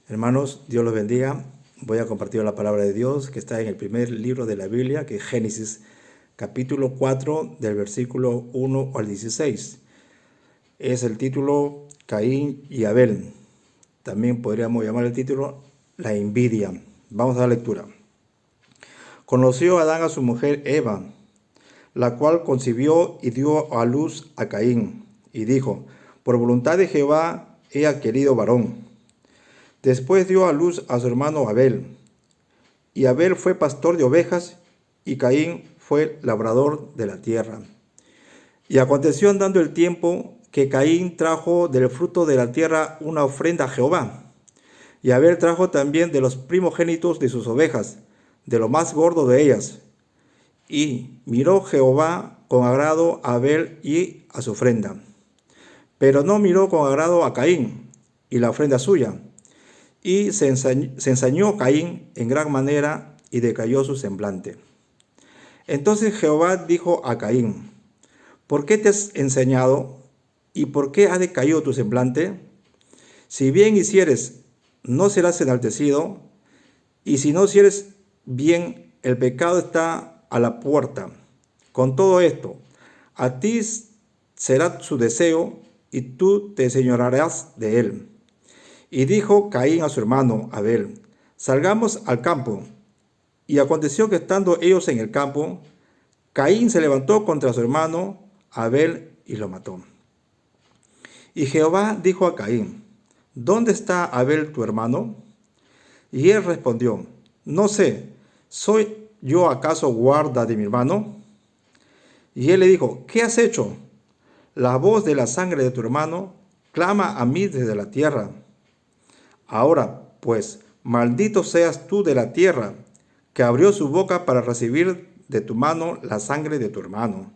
Hermanos, Dios los bendiga. Voy a compartir la palabra de Dios que está en el primer libro de la Biblia, que es Génesis, capítulo 4, del versículo 1 al 16. Es el título Caín y Abel. También podríamos llamar el título La envidia. Vamos a la lectura. Conoció Adán a su mujer Eva, la cual concibió y dio a luz a Caín, y dijo: por voluntad de Jehová he adquirido varón. Después dio a luz a su hermano Abel, y Abel fue pastor de ovejas, y Caín fue labrador de la tierra. Y aconteció andando el tiempo que Caín trajo del fruto de la tierra una ofrenda a Jehová, y Abel trajo también de los primogénitos de sus ovejas, de lo más gordo de ellas. Y miró Jehová con agrado a Abel y a su ofrenda, pero no miró con agrado a Caín y la ofrenda suya. Y se ensañó Caín en gran manera y decayó su semblante. Entonces Jehová dijo a Caín: ¿por qué te has ensañado y por qué ha decaído tu semblante? Si bien hicieres, no serás enaltecido, y si no hicieres bien, el pecado está a la puerta. Con todo esto, a ti será su deseo, y tú te enseñorearás de él. Y dijo Caín a su hermano Abel: salgamos al campo. Y aconteció que estando ellos en el campo, Caín se levantó contra su hermano Abel y lo mató. Y Jehová dijo a Caín: ¿dónde está Abel tu hermano? Y él respondió: no sé, ¿soy yo acaso guarda de mi hermano? Y él le dijo: ¿qué has hecho? La voz de la sangre de tu hermano clama a mí desde la tierra. Ahora, pues, maldito seas tú de la tierra, que abrió su boca para recibir de tu mano la sangre de tu hermano.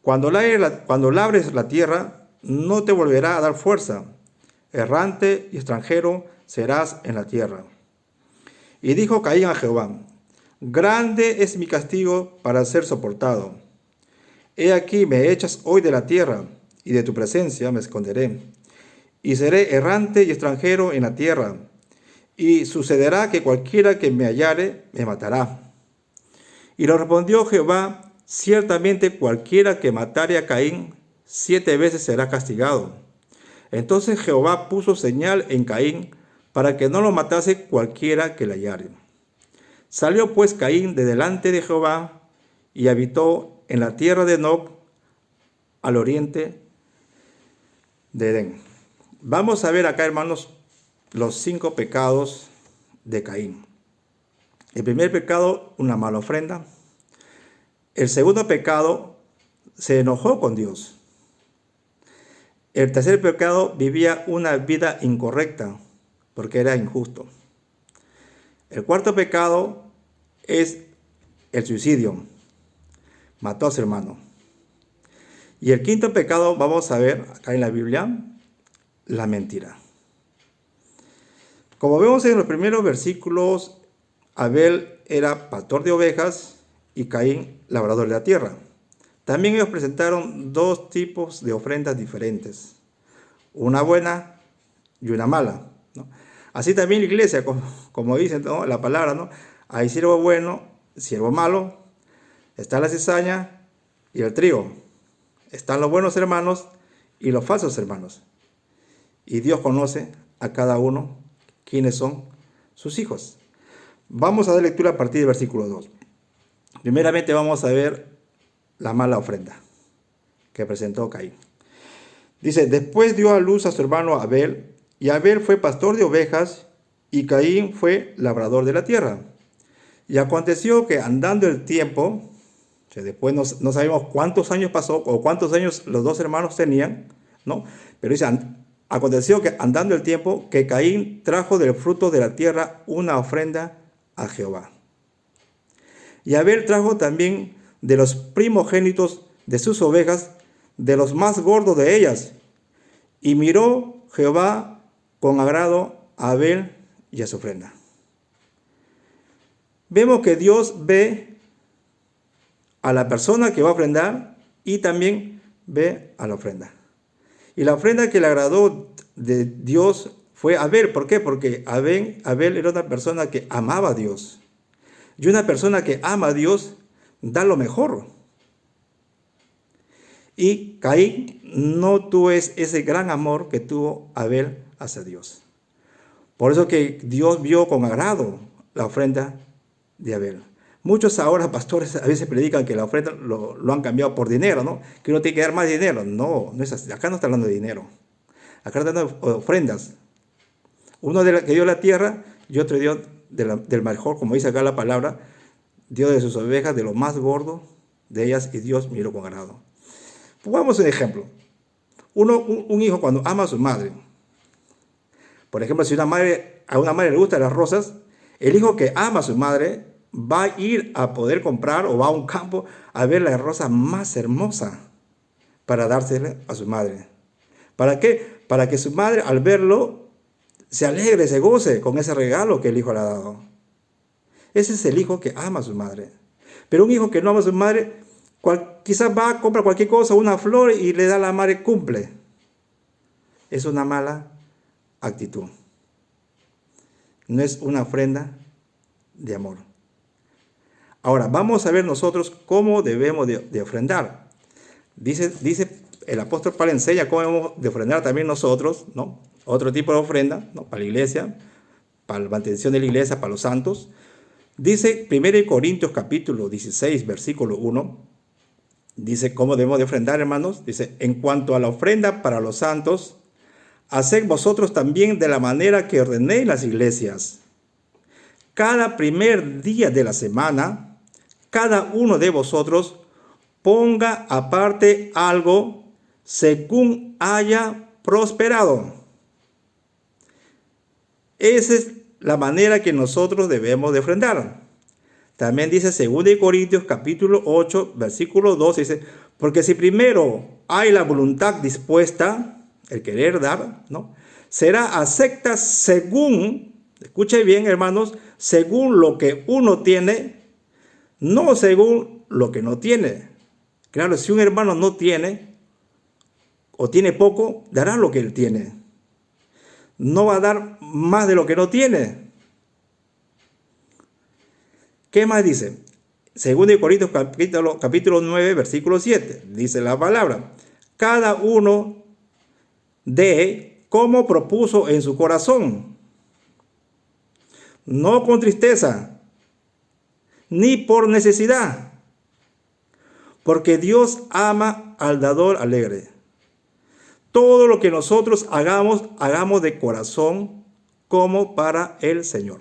Cuando labres la tierra, no te volverá a dar fuerza. Errante y extranjero serás en la tierra. Y dijo Caín a Jehová: grande es mi castigo para ser soportado. He aquí me echas hoy de la tierra, y de tu presencia me esconderé. Y seré errante y extranjero en la tierra, y sucederá que cualquiera que me hallare me matará. Y le respondió Jehová: ciertamente cualquiera que matare a Caín 7 veces será castigado. Entonces Jehová puso señal en Caín para que no lo matase cualquiera que le hallare. Salió pues Caín de delante de Jehová y habitó en la tierra de Noc, al oriente de Edén. Vamos a ver acá, hermanos, los 5 pecados de Caín. El primer pecado, una mala ofrenda. El segundo pecado, se enojó con Dios. El tercer pecado, vivía una vida incorrecta, porque era injusto. El cuarto pecado es el suicidio. Mató a su hermano. Y el quinto pecado, vamos a ver acá en la Biblia, la mentira. Como vemos en los primeros versículos, Abel era pastor de ovejas y Caín labrador de la tierra. También ellos presentaron 2 tipos de ofrendas diferentes, una buena y una mala, ¿no? Así también la iglesia, como dice, ¿no?, la palabra, ¿no? Hay siervo bueno, siervo malo, está la cizaña y el trigo, están los buenos hermanos y los falsos hermanos. Y Dios conoce a cada uno quiénes son sus hijos. Vamos a dar lectura a partir del versículo 2. Primeramente vamos a ver la mala ofrenda que presentó Caín. Dice: después dio a luz a su hermano Abel, y Abel fue pastor de ovejas, y Caín fue labrador de la tierra. Y aconteció que andando el tiempo, o sea, después no sabemos cuántos años pasó o cuántos años los 2 hermanos tenían, ¿no? Pero dice: aconteció que andando el tiempo, que Caín trajo del fruto de la tierra una ofrenda a Jehová. Y Abel trajo también de los primogénitos de sus ovejas, de los más gordos de ellas. Y miró Jehová con agrado a Abel y a su ofrenda. Vemos que Dios ve a la persona que va a ofrendar y también ve a la ofrenda. Y la ofrenda que le agradó de Dios fue Abel. ¿Por qué? Porque Abel era una persona que amaba a Dios. Y una persona que ama a Dios da lo mejor. Y Caín no tuvo ese gran amor que tuvo Abel hacia Dios. Por eso que Dios vio con agrado la ofrenda de Abel. Muchos ahora, pastores, a veces predican que la ofrenda lo han cambiado por dinero, ¿no? Que uno tiene que dar más dinero. No, no es así. Acá no está hablando de dinero. Acá está hablando de ofrendas. Uno que dio la tierra y otro dio del mejor, como dice acá la palabra, dio de sus ovejas, de lo más gordo de ellas, y Dios miró con agrado. Pongamos un ejemplo. Un hijo cuando ama a su madre, por ejemplo, si a una madre le gustan las rosas, el hijo que ama a su madre va a ir a poder comprar o va a un campo a ver la rosa más hermosa para dársela a su madre. ¿Para qué? Para que su madre al verlo se alegre, se goce con ese regalo que el hijo le ha dado. Ese es el hijo que ama a su madre. Pero un hijo que no ama a su madre, quizás va a comprar cualquier cosa, una flor, y le da a la madre, cumple. Es una mala actitud. No es una ofrenda de amor. Ahora, vamos a ver nosotros cómo debemos de ofrendar. Dice el apóstol Pablo, enseña cómo debemos de ofrendar también nosotros, ¿no? Otro tipo de ofrenda, ¿no? Para la iglesia, para la mantención de la iglesia, para los santos. Dice 1 Corintios capítulo 16, versículo 1, dice cómo debemos de ofrendar, hermanos. Dice, en cuanto a la ofrenda para los santos, haced vosotros también de la manera que ordenéis las iglesias. Cada primer día de la semana, cada uno de vosotros ponga aparte algo según haya prosperado. Esa es la manera que nosotros debemos de ofrendar. También dice 2 Corintios capítulo 8, versículo 2, dice, porque si primero hay la voluntad dispuesta, el querer dar, ¿no? Será acepta según, escuche bien, hermanos, según lo que uno tiene, no según lo que no tiene. Claro, si un hermano no tiene o tiene poco, dará lo que él tiene. No va a dar más de lo que no tiene. ¿Qué más dice? 2 Corintios capítulo 9, versículo 7. Dice la palabra, cada uno dé como propuso en su corazón, no con tristeza, ni por necesidad, porque Dios ama al dador alegre. Todo lo que nosotros hagamos de corazón como para el Señor.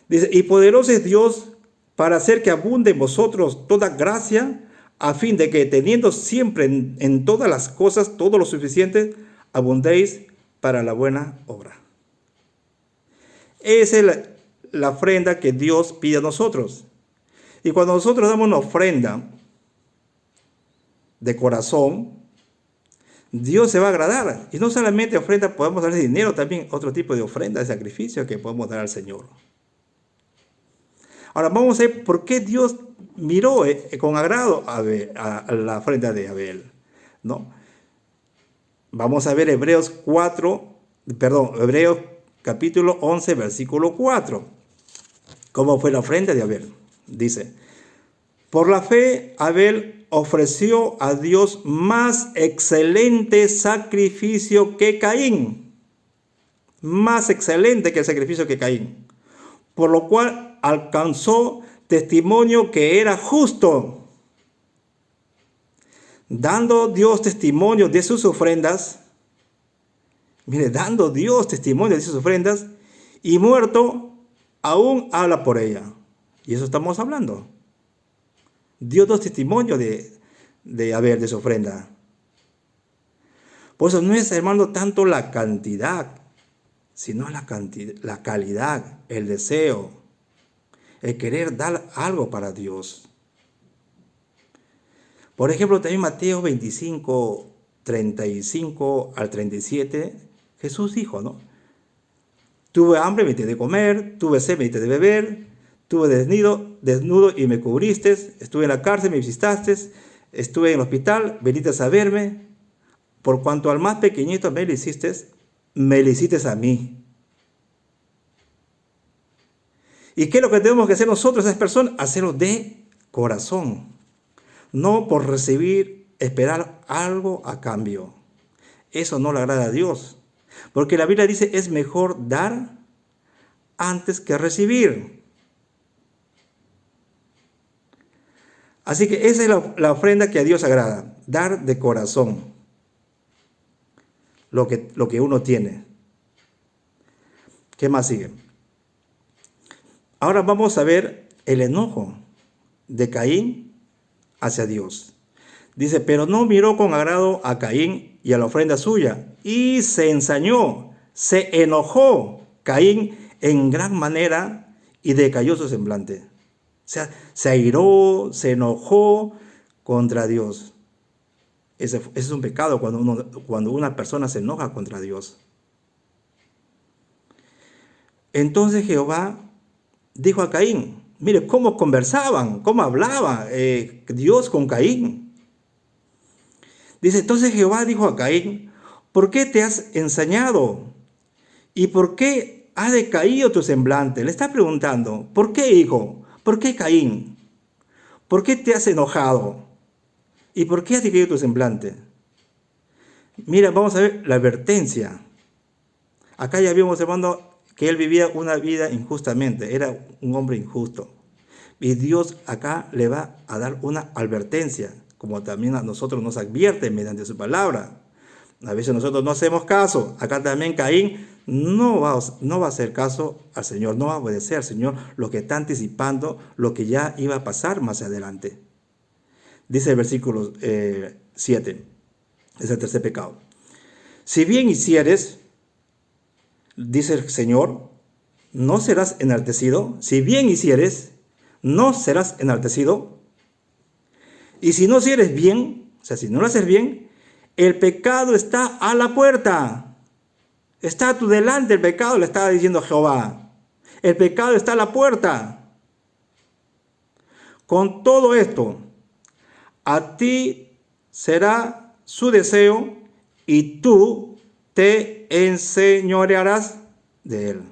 Dice, y poderoso es Dios para hacer que abunde en vosotros toda gracia, a fin de que teniendo siempre en todas las cosas todo lo suficiente, abundéis para la buena obra. Esa es la ofrenda que Dios pide a nosotros. Y cuando nosotros damos una ofrenda de corazón, Dios se va a agradar. Y no solamente ofrenda, podemos darle dinero, también otro tipo de ofrenda, de sacrificio que podemos dar al Señor. Ahora vamos a ver por qué Dios miró con agrado a la ofrenda de Abel, ¿no? Vamos a ver Hebreos capítulo 11, versículo 4. ¿Cómo fue la ofrenda de Abel? Dice, por la fe Abel ofreció a Dios más excelente sacrificio que Caín. Más excelente que el sacrificio que Caín. Por lo cual alcanzó testimonio que era justo. Dando Dios testimonio de sus ofrendas. Mire, dando Dios testimonio de sus ofrendas. Y muerto, aún habla por ella. Y eso estamos hablando. Dios dio testimonio de Abel, de su ofrenda. Por eso no es, hermano, tanto la cantidad, sino la calidad, el deseo, el querer dar algo para Dios. Por ejemplo, también Mateo 25, 35 al 37, Jesús dijo, ¿no? Tuve hambre, me diste de comer, tuve sed, me diste de beber, estuve desnudo y me cubriste, estuve en la cárcel, me visitaste, estuve en el hospital, veniste a verme. por cuanto al más pequeñito me lo hiciste a mí. ¿Y qué es lo que tenemos que hacer nosotros, esas personas? Hacerlo de corazón, no por recibir, esperar algo a cambio. Eso no le agrada a Dios, porque la Biblia dice es mejor dar antes que recibir. Así que esa es la ofrenda que a Dios agrada, dar de corazón lo que uno tiene. ¿Qué más sigue? Ahora vamos a ver el enojo de Caín hacia Dios. Dice, pero no miró con agrado a Caín y a la ofrenda suya, y se ensañó, se enojó Caín en gran manera y decayó su semblante. O sea, se airó, se enojó contra Dios. Ese es un pecado cuando una persona se enoja contra Dios. Entonces Jehová dijo a Caín, mire cómo conversaban, cómo hablaba Dios con Caín. Dice, entonces Jehová dijo a Caín, ¿por qué te has ensañado? ¿Y por qué ha decaído tu semblante? Le está preguntando, ¿por qué, hijo? ¿Por qué, Caín? ¿Por qué te has enojado? ¿Y por qué ha decaído tu semblante? Mira, vamos a ver la advertencia. Acá ya vimos, hermano, que él vivía una vida injustamente, era un hombre injusto. Y Dios acá le va a dar una advertencia, como también a nosotros nos advierte mediante su palabra. A veces nosotros no hacemos caso. Acá también Caín no va a hacer caso al Señor, no va a obedecer al Señor lo que está anticipando, lo que ya iba a pasar más adelante. Dice el versículo 7, es el tercer pecado. Si bien hicieres, dice el Señor, no serás enaltecido. Si bien hicieres, no serás enaltecido. Y si no hicieres bien, o sea, si no lo haces bien, el pecado está a la puerta. Está a tu delante el pecado, le estaba diciendo Jehová. El pecado está a la puerta. Con todo esto, a ti será su deseo y tú te enseñorearás de él. O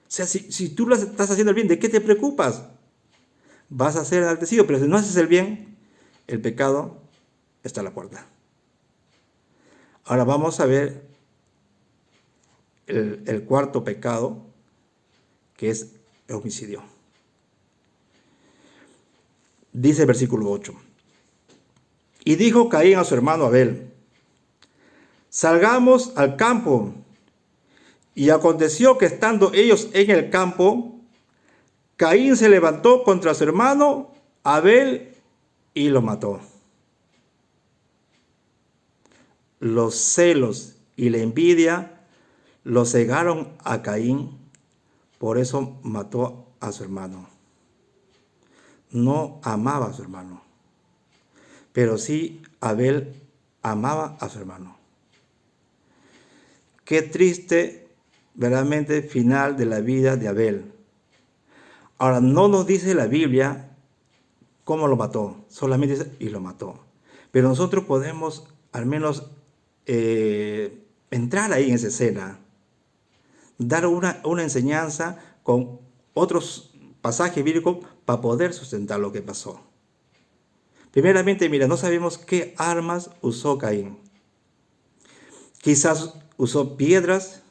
sea, si tú lo estás haciendo el bien, ¿de qué te preocupas? Vas a ser enaltecido, pero si no haces el bien, el pecado está a la puerta. Ahora vamos a ver el cuarto pecado, que es el homicidio. Dice el versículo 8. Y dijo Caín a su hermano Abel, salgamos al campo. Y aconteció que estando ellos en el campo, Caín se levantó contra su hermano Abel y lo mató. Los celos y la envidia lo cegaron a Caín, por eso mató a su hermano. No amaba a su hermano, pero sí Abel amaba a su hermano. Qué triste, verdaderamente, final de la vida de Abel. Ahora, no nos dice la Biblia cómo lo mató, solamente dice y lo mató. Pero nosotros podemos al menos entrar ahí en esa escena, dar una enseñanza con otros pasajes bíblicos para poder sustentar lo que pasó. Primeramente, mira, no sabemos qué armas usó Caín. Quizás usó piedras,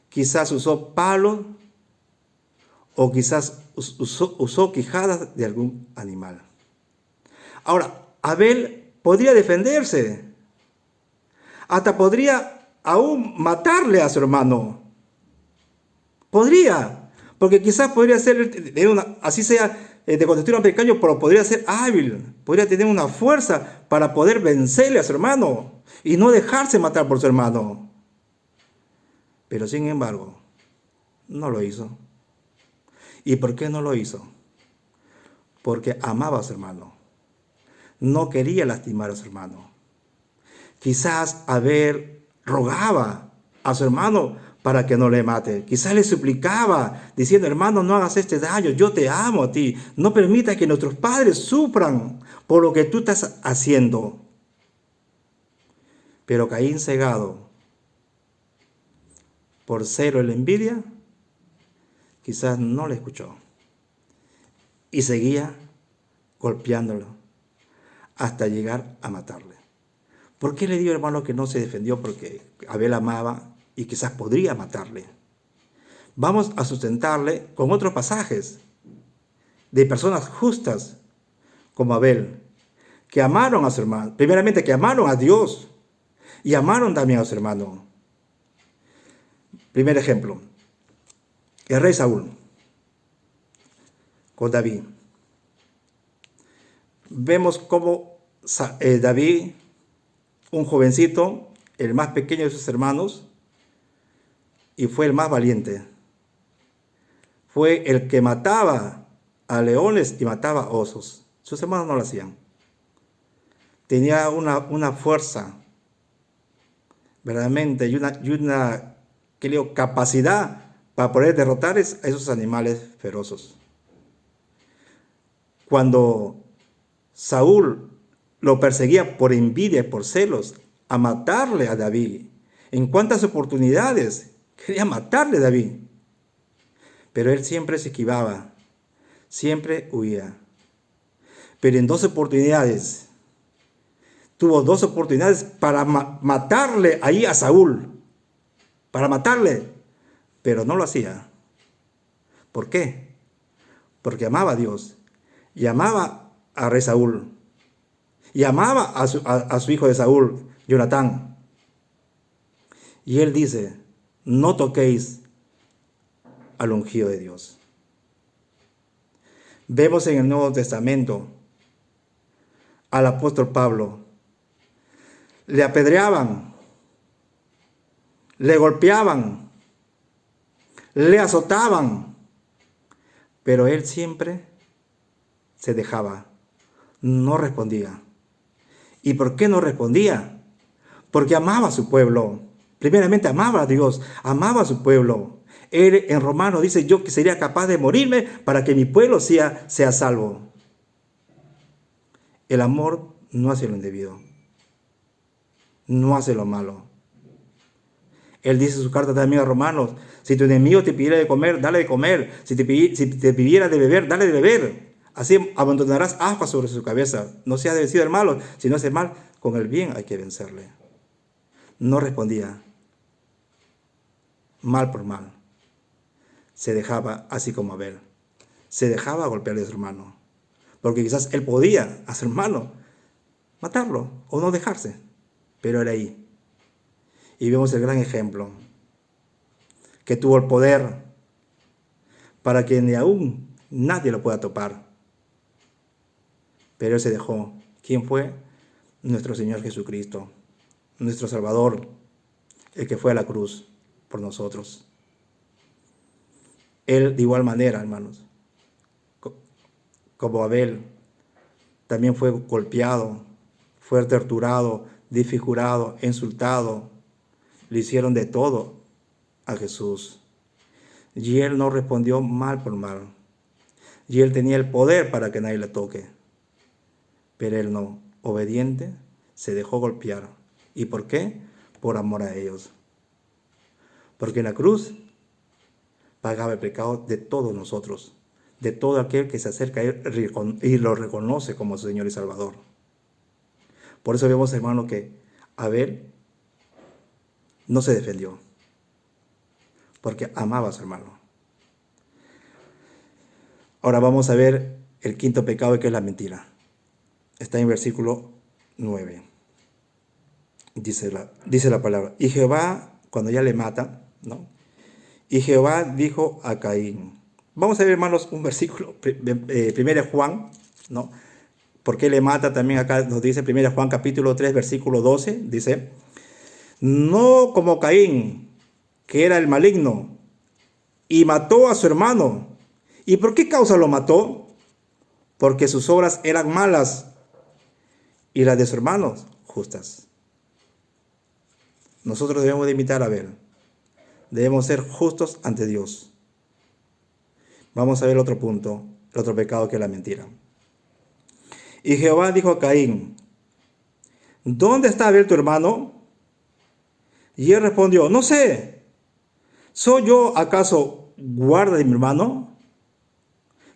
quizás usó palos, o quizás usó quijadas de algún animal. Ahora, Abel podría defenderse, hasta podría aún matarle a su hermano. Podría, porque quizás podría ser, así sea de contextura pequeño, pero podría ser hábil, podría tener una fuerza para poder vencerle a su hermano y no dejarse matar por su hermano. Pero sin embargo, no lo hizo. ¿Y por qué no lo hizo? Porque amaba a su hermano. No quería lastimar a su hermano. Quizás Abel rogaba a su hermano para que no le mate. Quizás le suplicaba diciendo, hermano, no hagas este daño, yo te amo a ti. No permita que nuestros padres sufran por lo que tú estás haciendo. Pero Caín, cegado por celo y la envidia, quizás no le escuchó y seguía golpeándolo hasta llegar a matarle. ¿Por qué le digo, hermano, que no se defendió? Porque Abel amaba y quizás podría matarle. Vamos a sustentarle con otros pasajes de personas justas como Abel, que amaron a su hermano, primeramente que amaron a Dios y amaron también a su hermano. Primer ejemplo, el rey Saúl con David. Vemos cómo David, un jovencito, el más pequeño de sus hermanos, y fue el más valiente. Fue el que mataba a leones y mataba a osos. Sus hermanos no lo hacían. Tenía una fuerza, verdaderamente, y una capacidad para poder derrotar a esos animales feroces. Cuando Saúl lo perseguía por envidia y por celos, a matarle a David, en cuántas oportunidades quería matarle a David, pero él siempre se esquivaba, siempre huía. Pero en tuvo dos oportunidades para matarle ahí a Saúl, para matarle, pero no lo hacía. ¿Por qué? Porque amaba a Dios y amaba a rey Saúl y amaba a su hijo de Saúl, Jonatán. Y él dice, no toquéis al ungido de Dios. Vemos en el Nuevo Testamento al apóstol Pablo. Le apedreaban, le golpeaban, le azotaban, pero él siempre se dejaba, no respondía. ¿Y por qué no respondía? Porque amaba a su pueblo. Primeramente amaba a Dios, amaba a su pueblo. Él en Romanos dice, yo que sería capaz de morirme para que mi pueblo sea salvo. El amor no hace lo indebido, no hace lo malo. Él dice en su carta también a Romanos, si tu enemigo te pidiera de comer, dale de comer. Si te pidiera de beber, dale de beber. Así abandonarás ascuas sobre su cabeza. No seas vencido del malo, si no hace mal, con el bien hay que vencerle. No respondía. Mal por mal. Se dejaba, así como Abel. Se dejaba golpearle a su hermano. Porque quizás él podía a su hermano matarlo o no dejarse. Pero era ahí. Y vemos el gran ejemplo. Que tuvo el poder para que ni aún nadie lo pueda topar. Pero él se dejó. ¿Quién fue? Nuestro Señor Jesucristo. Nuestro Salvador. El que fue a la cruz por nosotros. Él de igual manera, hermanos, como Abel, también fue golpeado, fue torturado, desfigurado, insultado. Le hicieron de todo a Jesús. Y él no respondió mal por mal. Y él tenía el poder para que nadie le toque. Pero él no, obediente, se dejó golpear. ¿Y por qué? Por amor a ellos. Porque en la cruz pagaba el pecado de todos nosotros, de todo aquel que se acerca a él y lo reconoce como su Señor y Salvador. Por eso vemos, hermano, que Abel no se defendió, porque amaba a su hermano. Ahora vamos a ver el quinto pecado, que es la mentira. Está en versículo 9. Dice la palabra. Y Jehová, cuando ya le mata, ¿no? Y Jehová dijo a Caín. Vamos a ver, hermanos, un versículo, 1 Juan, ¿no? ¿Por qué le mata? También acá nos dice 1 Juan capítulo 3, versículo 12, dice, no como Caín, que era el maligno, y mató a su hermano. ¿Y por qué causa lo mató? Porque sus obras eran malas, y las de su hermano justas. Nosotros debemos de imitar a Abel. Debemos ser justos ante Dios. Vamos a ver el otro punto, el otro pecado, que es la mentira. Y Jehová dijo a Caín, ¿dónde está Abel tu hermano? Y él respondió, no sé, ¿soy yo acaso guarda de mi hermano?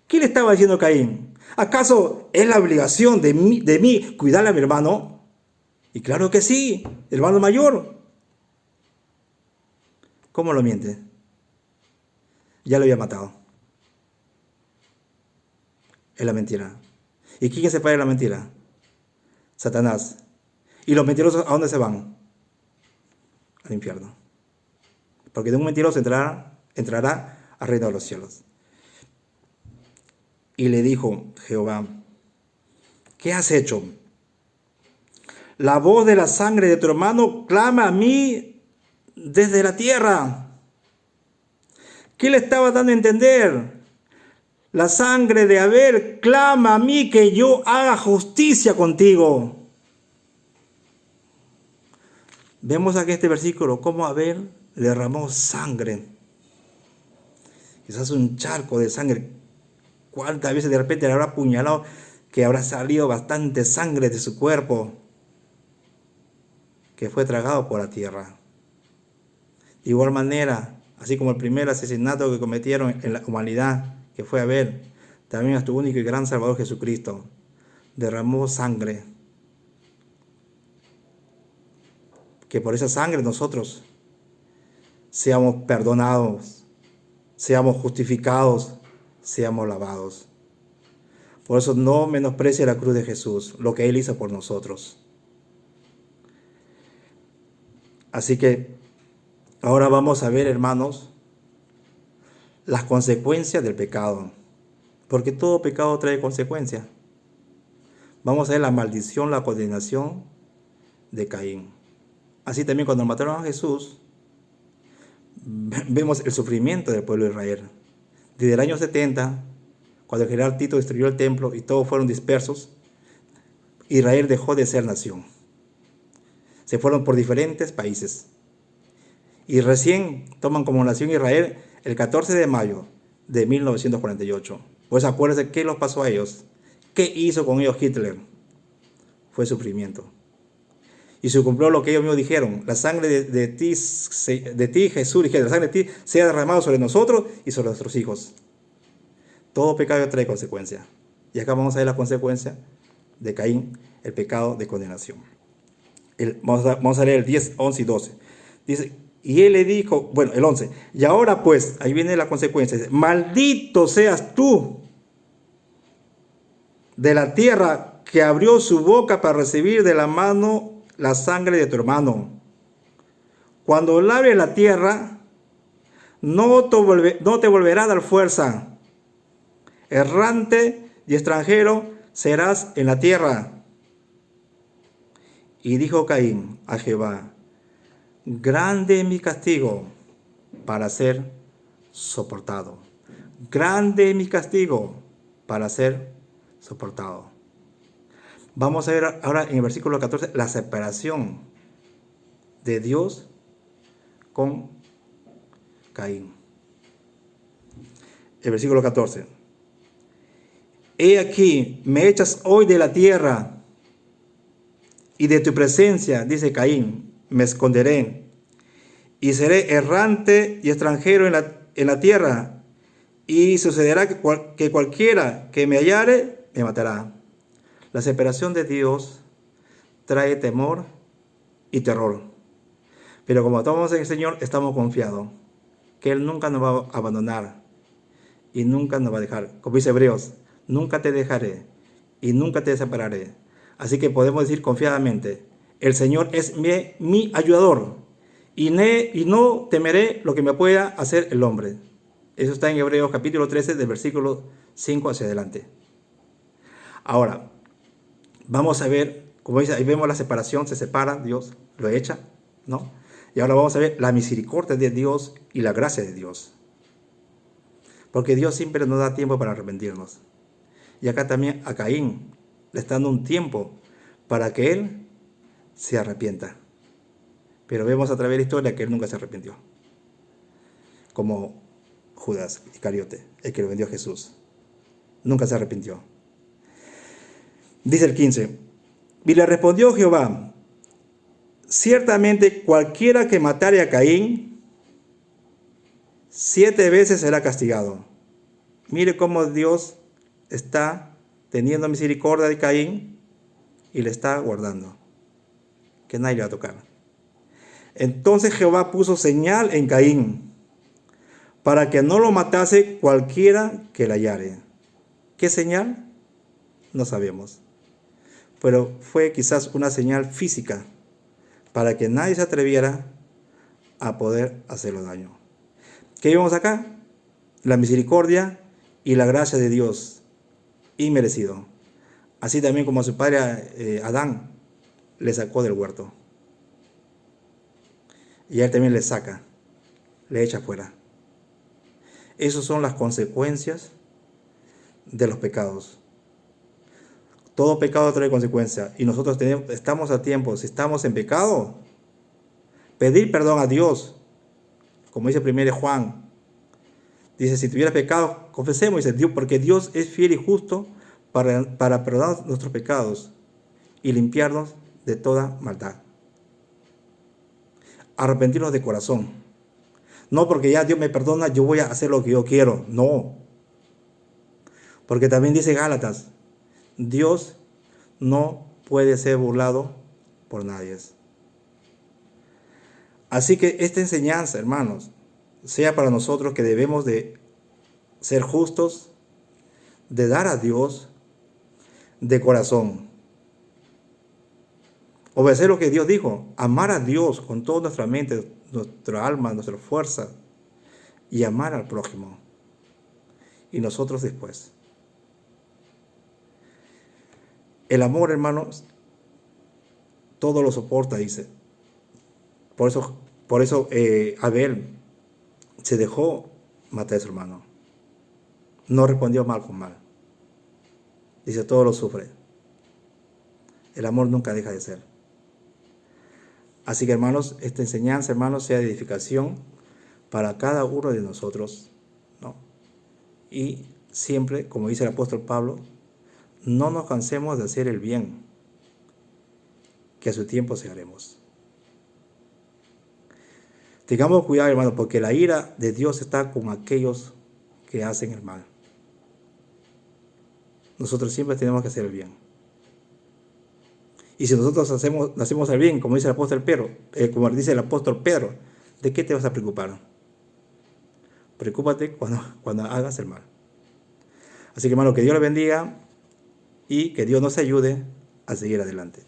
¿Qué le estaba diciendo Caín? ¿Acaso es la obligación de mí cuidar a mi hermano? Y claro que sí, hermano mayor. ¿Cómo lo miente? Ya lo había matado. Es la mentira. ¿Y quién es el padre de la mentira? Satanás. ¿Y los mentirosos a dónde se van? Al infierno. Porque de un mentiroso entrará al reino de los cielos. Y le dijo Jehová, ¿qué has hecho? La voz de la sangre de tu hermano clama a mí desde la tierra. ¿Qué le estaba dando a entender? La sangre de Abel clama a mí que yo haga justicia contigo. Vemos aquí este versículo, cómo Abel derramó sangre. Quizás un charco de sangre. ¿Cuántas veces de repente le habrá apuñalado que habrá salido bastante sangre de su cuerpo que fue tragado por la tierra? De igual manera, así como el primer asesinato que cometieron en la humanidad, que fue Abel, también nuestro único y gran Salvador Jesucristo derramó sangre. Que por esa sangre nosotros seamos perdonados, seamos justificados, seamos lavados. Por eso no menosprecie la cruz de Jesús, lo que Él hizo por nosotros. Así que ahora vamos a ver, hermanos, las consecuencias del pecado. Porque todo pecado trae consecuencias. Vamos a ver la maldición, la condenación de Caín. Así también cuando mataron a Jesús, vemos el sufrimiento del pueblo de Israel. Desde el año 70, cuando el general Tito destruyó el templo y todos fueron dispersos, Israel dejó de ser nación. Se fueron por diferentes países. Y recién toman como nación Israel el 14 de mayo de 1948. Pues acuérdense qué les pasó a ellos. ¿Qué hizo con ellos Hitler? Fue sufrimiento. Y se cumplió lo que ellos mismos dijeron. La sangre de ti, Jesús, dijeron, la sangre de ti sea derramada sobre nosotros y sobre nuestros hijos. Todo pecado trae consecuencias. Y acá vamos a ver la consecuencia de Caín, el pecado de condenación. Vamos a leer el 10, 11 y 12. Dice, y él le dijo, bueno, el 11. Y ahora pues, ahí viene la consecuencia. Dice, maldito seas tú de la tierra que abrió su boca para recibir de la mano la sangre de tu hermano. Cuando labre la tierra, no te volverá a dar fuerza. Errante y extranjero serás en la tierra. Y dijo Caín a Jehová, grande es mi castigo para ser soportado. Grande es mi castigo para ser soportado. Vamos a ver ahora en el versículo 14 la separación de Dios con Caín. El versículo 14. He aquí, me echas hoy de la tierra y de tu presencia, dice Caín, me esconderé y seré errante y extranjero en la tierra, y sucederá que cualquiera que me hallare me matará. La separación de Dios trae temor y terror. Pero como estamos en el Señor, estamos confiados que Él nunca nos va a abandonar y nunca nos va a dejar. Como dice Hebreos, nunca te dejaré y nunca te separaré. Así que podemos decir confiadamente, el Señor es mi ayudador y no temeré lo que me pueda hacer el hombre. Eso está en Hebreos capítulo 13, del versículo 5 hacia adelante. Ahora, vamos a ver, como dice, ahí vemos la separación, se separa, Dios lo echa, ¿no? Y ahora vamos a ver la misericordia de Dios y la gracia de Dios. Porque Dios siempre nos da tiempo para arrepentirnos. Y acá también a Caín le está dando un tiempo para que él se arrepienta. Pero vemos a través de la historia que él nunca se arrepintió. Como Judas Iscariote, el que lo vendió a Jesús. Nunca se arrepintió. Dice el 15, y le respondió Jehová, ciertamente cualquiera que matare a Caín, 7 veces será castigado. Mire cómo Dios está teniendo misericordia de Caín y le está guardando, que nadie le va a tocar. Entonces Jehová puso señal en Caín, para que no lo matase cualquiera que la hallare. ¿Qué señal? No sabemos. Pero fue quizás una señal física, para que nadie se atreviera a poder hacerle daño. ¿Qué vemos acá? La misericordia y la gracia de Dios, inmerecido. Así también como a su padre Adán le sacó del huerto. Y a él también le saca, le echa fuera. Esas son las consecuencias de los pecados. Todo pecado trae consecuencias. Y nosotros estamos a tiempo, si estamos en pecado, pedir perdón a Dios. Como dice 1 Juan. Dice, si tuviera pecado, confesemos, dice Dios, porque Dios es fiel y justo para perdonar nuestros pecados y limpiarnos de toda maldad. Arrepentirnos de corazón. No porque ya Dios me perdona, yo voy a hacer lo que yo quiero. No. Porque también dice Gálatas, Dios no puede ser burlado por nadie. Así que esta enseñanza, hermanos, sea para nosotros que debemos de ser justos, de dar a Dios de corazón. Obedecer lo que Dios dijo, amar a Dios con toda nuestra mente, nuestra alma, nuestra fuerza, y amar al prójimo. Y nosotros después. El amor, hermanos, todo lo soporta, dice. Por eso Abel se dejó matar a su hermano. No respondió mal con mal. Dice, todo lo sufre. El amor nunca deja de ser. Así que, hermanos, esta enseñanza, hermanos, sea de edificación para cada uno de nosotros, ¿no? Y siempre, como dice el apóstol Pablo, no nos cansemos de hacer el bien, que a su tiempo segaremos. Tengamos cuidado, hermanos, porque la ira de Dios está con aquellos que hacen el mal. Nosotros siempre tenemos que hacer el bien. Y si nosotros hacemos el bien, como dice el apóstol Pedro, ¿de qué te vas a preocupar? Preocúpate cuando hagas el mal. Así que, hermano, que Dios le bendiga y que Dios nos ayude a seguir adelante.